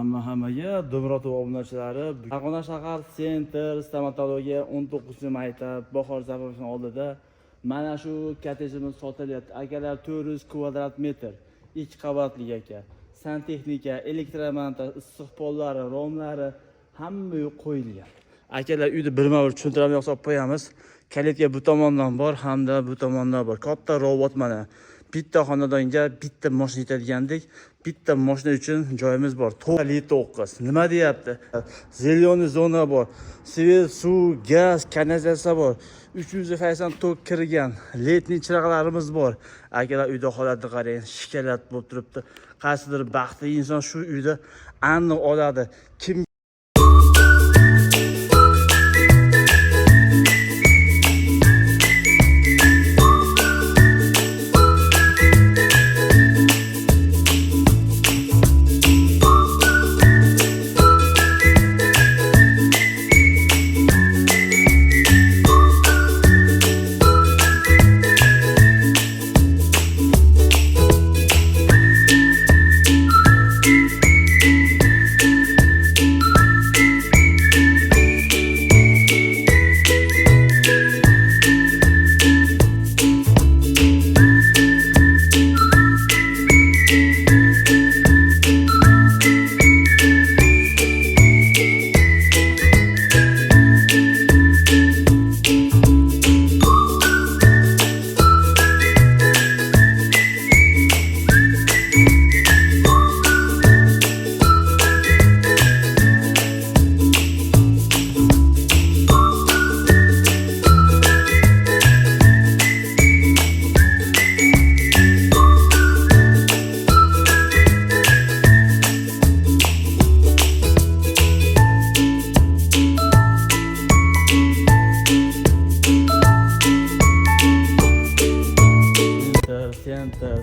Hammaga Dumratov obunachilari, Farg'ona shahar Center stomatologiya 19-maktab Bahor zapravkasining oldida mana shu kottejimiz sotilyapti. Akalar 400 kvadrat metr, 2 qavatli aka. Santexnika, elektromontaj, issiq pollari, romlari hamma yo'q qo'yilgan. Akalar uyda birma-bir tushuntiraman yo'qsa olib qo'yamiz. Kalitga bu tomondan bor hamda bu tomondan bor. Katta robot mana. Bitta xonadonga bitta mashina yetadigandek, bitta mashina uchun joyimiz bor. 9. Nima deyapti? Zeleniy zona bor. Svet, suv, gaz, kanalizatsiya bor. 380 tok kirgan. Letniy chiroqlarimiz bor. Akalar uyda holatni qarang, shikalat bo'lib turibdi. Qaysidir baxtli inson shu uyda aniq oladi. Kim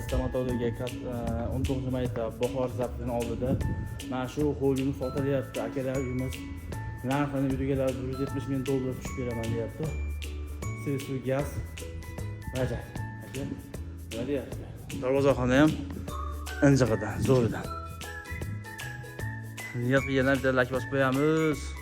stomatologiya 19-maktab Bahor zapravkasining oldida mana shu holding sotilyapti. Akalar uyimiz narxini videogalar $170 ming tushib beraman deyapti. Suv, gaz, bajar. Aka, nima deyapti? Darvozaxona ham injig'idan, zo'ridan. Niyat qilganlar bitta like bosib qo'yamiz.